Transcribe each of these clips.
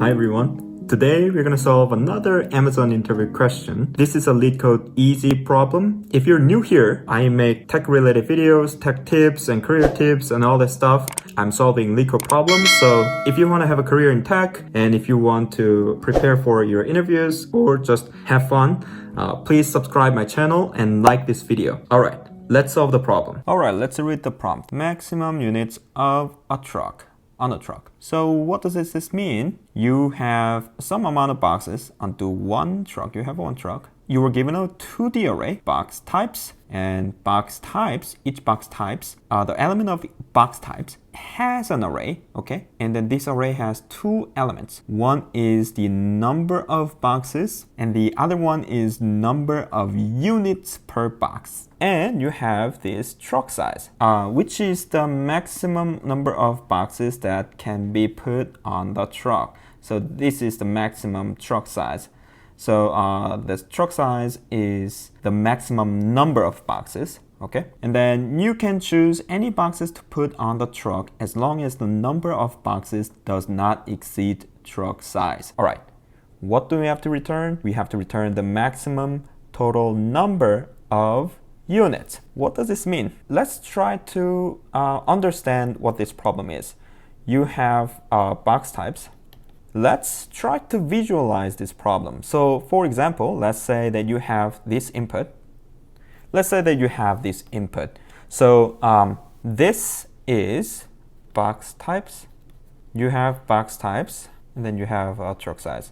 Hi everyone. Today we're going to solve another Amazon interview question. This is a LeetCode easy problem. If you're new here, I make tech related videos, tech tips and career tips and all that stuff. I'm solving LeetCode problems. So if you want to have a career in tech and if you want to prepare for your interviews or just have fun, please subscribe my channel and like this video. Alright, let's solve the problem. Alright, let's read the prompt. Maximum units of a truck. On a truck. So what does this mean? You have some amount of boxes onto one truck. You have one truck. You were given a 2D array, box types, and box types, each box types, the element of box types has an array, okay? And then this array has two elements. One is the number of boxes, and the other one is number of units per box. And you have this truck size, which is the maximum number of boxes that can be put on the truck. So this is the maximum truck size. So the truck size is the maximum number of boxes, okay? And then you can choose any boxes to put on the truck as long as the number of boxes does not exceed truck size. All right, what do we have to return? We have to return the maximum total number of units. What does this mean? Let's try to understand what this problem is. You have box types. Let's try to visualize this problem. So for example, let's say that you have this input. Let's say that you have this input. So this is box types. You have box types, and then you have truck size.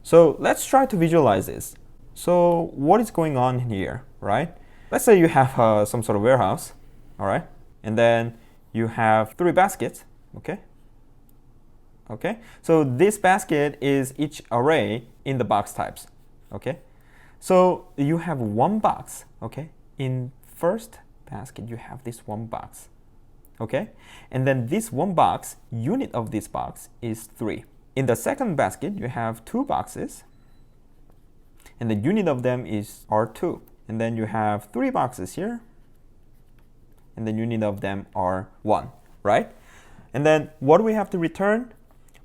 So let's try to visualize this. So what is going on here, right? Let's say you have some sort of warehouse, all right? And then you have 3 baskets, okay? Okay, so this basket is each array in the box types, okay? So you have one box, okay? In first basket, you have this one box, okay? And then this one box, unit of this box is 3. In the second basket, you have 2 boxes, and the unit of them is R2. And then you have 3 boxes here, and the unit of them are 1, right? And then what do we have to return?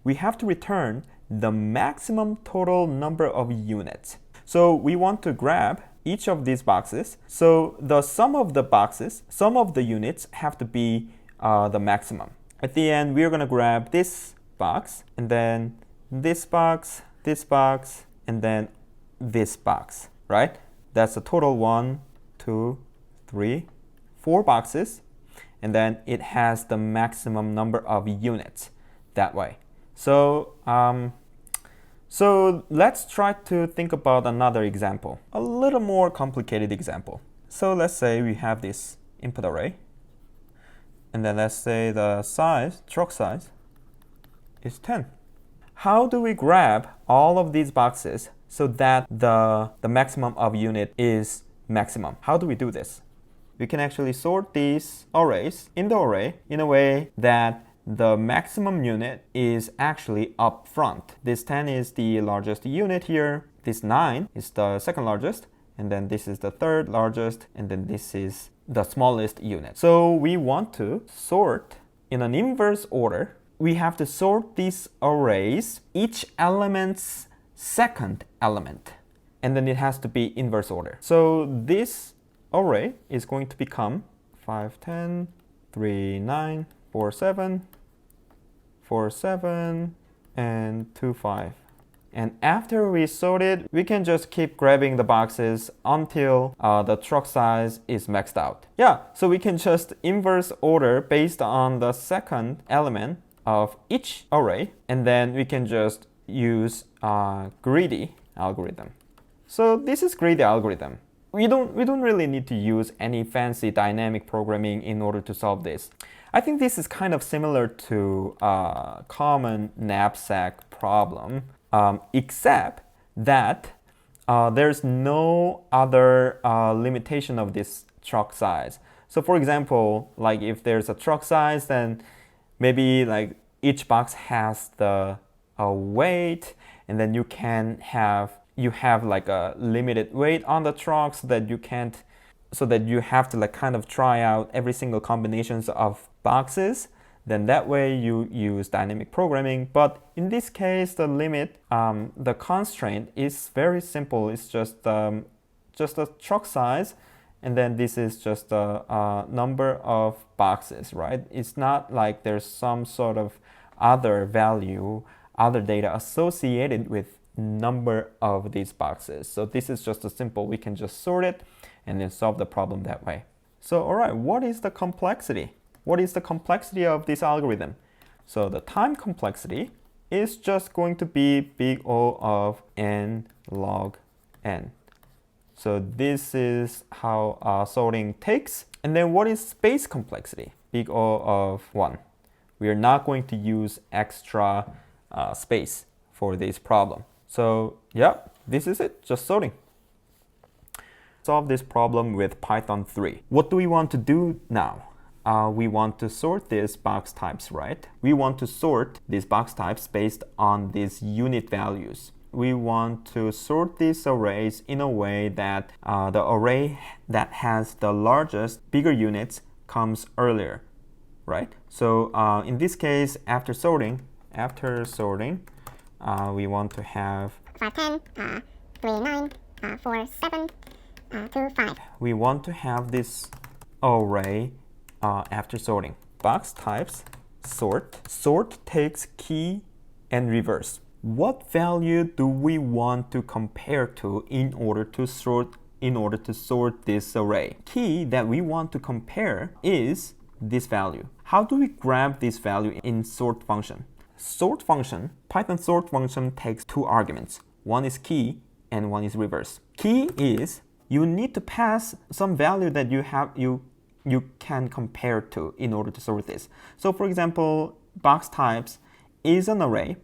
We have to return the maximum total number of units. So we want to grab each of these boxes. So the sum of the boxes, sum of the units have to be the maximum. At the end, we're going to grab this box, and then this box, and then this box, right? That's a total 1, 2, 3, 4 boxes. And then it has the maximum number of units that way. So, so let's try to think about another example, a little more complicated example. So let's say we have this input array, and then let's say the size, truck size, is 10. How do we grab all of these boxes so that the maximum of unit is maximum? How do we do this? We can actually sort these arrays in the array in a way that the maximum unit is actually up front. This 10 is the largest unit here. This 9 is the second largest. And then this is the third largest. And then this is the smallest unit. So we want to sort in an inverse order. We have to sort these arrays, each element's second element. And then it has to be inverse order. So this array is going to become 5, 10, 3, 9, 4, 7, 4, 7, and 2, 5. And after we sort it, we can just keep grabbing the boxes until the truck size is maxed out. Yeah, so we can just inverse order based on the second element of each array, and then we can just use greedy algorithm. So this is greedy algorithm. We don't really need to use any fancy dynamic programming in order to solve this. I think this is kind of similar to a common knapsack problem, except that there's no other limitation of this truck size. So for example, like if there's a truck size, then maybe like each box has the weight, and then you have like a limited weight on the truck so that you have to like kind of try out every single combinations of boxes then that way you use dynamic programming. But in this case, the limit, the constraint is very simple. It's just a truck size, and then this is just a number of boxes, right? It's not like there's some sort of other value, other data associated with number of these boxes. So this is just a simple, we can just sort it and then solve the problem that way. So all right, what is the complexity? What is the complexity of this algorithm? So the time complexity is just going to be big O of n log n. So this is how sorting takes. And then what is space complexity? Big O of 1. We are not going to use extra space for this problem. So yeah, this is it, just sorting. Solve this problem with Python 3. What do we want to do now? We want to sort these box types, right? We want to sort these box types based on these unit values. We want to sort these arrays in a way that the array that has the largest, bigger units comes earlier, right? So in this case, after sorting, we want to have 5, 10, 3, 9, 4, 7, 2, 5. We want to have this array after sorting. Box types, sort. Sort takes key and reverse. What value do we want to compare to in order to sort this array? Key that we want to compare is this value. How do we grab this value in sort function? Sort function, Python sort function takes two arguments. One is key and one is reverse. Key is you need to pass some value that you can compare to in order to sort this. So for example, box types is an array.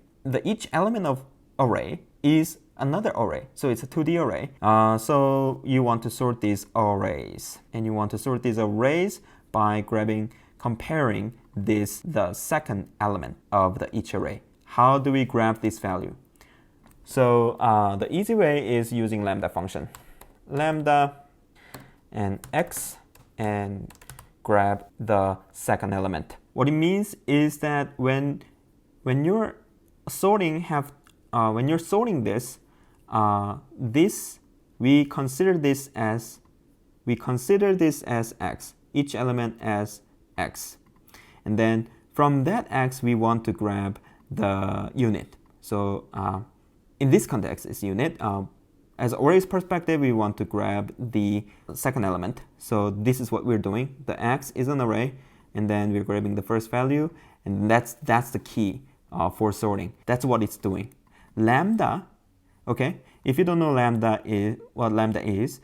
Each element of array is another array. So it's a 2D array. So you want to sort these arrays. And you want to sort these arrays by comparing the second element of each array. How do we grab this value? So the easy way is using lambda function. Lambda and x and grab the second element. What it means is that when you're sorting this, we consider this as x, each element as x, and then from that x we want to grab the unit. So in this context, it's unit. As array's perspective, we want to grab the second element. So this is what we're doing. The x is an array, and then we're grabbing the first value, and that's the key for sorting. That's what it's doing. Lambda, okay, if you don't know lambda is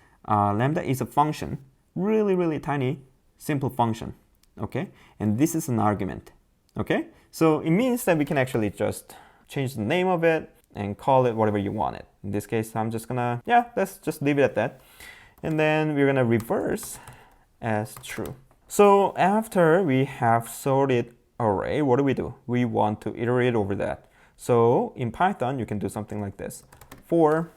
a function, really tiny, simple function, okay? And this is an argument, okay? So it means that we can actually just change the name of it and call it whatever you want it. In this case, I'm just gonna, let's just leave it at that. And then we're gonna reverse as true. So after we have sorted array, what do? We want to iterate over that. So in Python, you can do something like this. For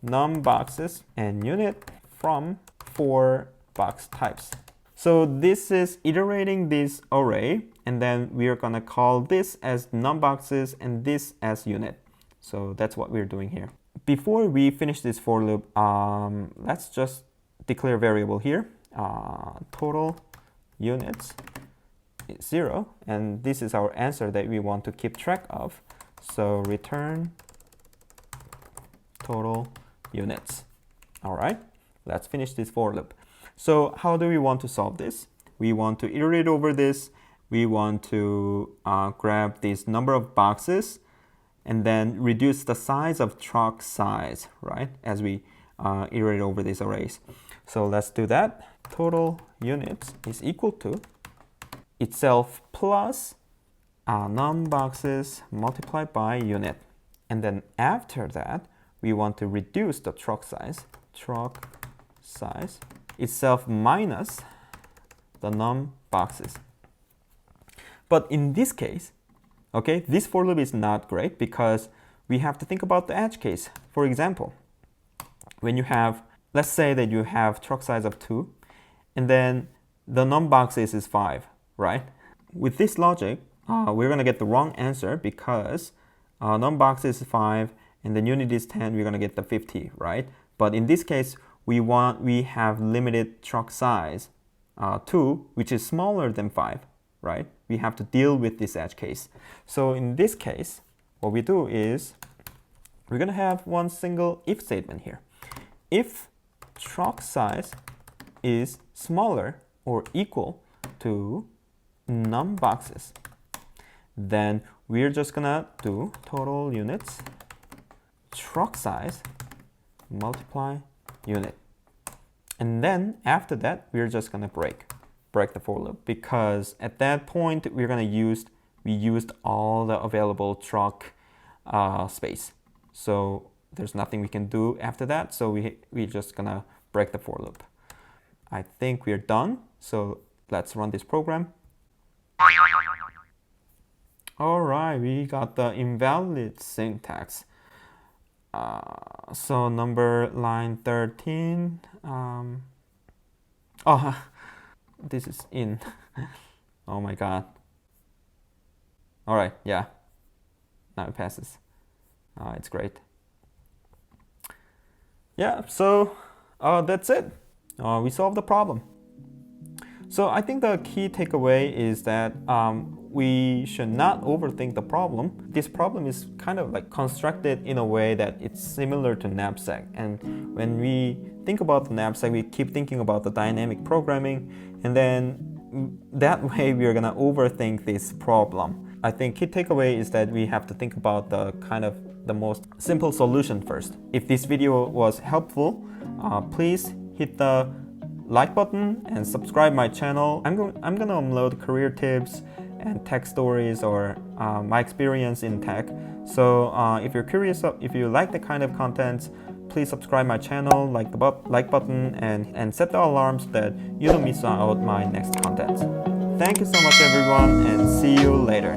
num boxes and unit from for box types. So this is iterating this array, and then we are gonna call this as num boxes and this as unit. So that's what we're doing here. Before we finish this for loop, let's just declare a variable here. Total units is 0, and this is our answer that we want to keep track of. So return total units. All right, let's finish this for loop. So how do we want to solve this? We want to iterate over this. We want to grab this number of boxes and then reduce the size of truck size, right? As we iterate over these arrays. So let's do that. Total units is equal to itself plus num boxes multiplied by unit. And then after that, we want to reduce the truck size itself minus the num boxes. But in this case, okay, this for loop is not great because we have to think about the edge case. For example, when you have, let's say that you have truck size of 2, and then the num boxes is 5, right? with this logic, we're going to get the wrong answer because numBox is 5 and the unit is 10, we're going to get the 50, right? But in this case, we have limited truck size 2, which is smaller than 5, right? We have to deal with this edge case. So in this case, what we do is we're going to have one single if statement here. If truck size is smaller or equal to numBoxes, then we're just gonna do total units truck size multiply unit, and then after that we're just gonna break the for loop, because at that point we used all the available truck space, so there's nothing we can do after that, so we're just gonna break the for loop. I think we're done, so let's run this program. All right, we got the invalid syntax. So line 13. This is in. Oh my god. All right, yeah. Now it passes. It's great. Yeah, so that's it. We solved the problem. So I think the key takeaway is that we should not overthink the problem. This problem is kind of like constructed in a way that it's similar to knapsack. And when we think about the knapsack, we keep thinking about the dynamic programming. And then that way we are going to overthink this problem. I think key takeaway is that we have to think about the most simple solution first. If this video was helpful, please hit the like button and subscribe my channel. I'm gonna upload career tips and tech stories or my experience in tech. So if you're curious, if you like the kind of content, please subscribe my channel, like the like button, and set the alarms so that you don't miss out my next content. Thank you so much everyone, and see you later.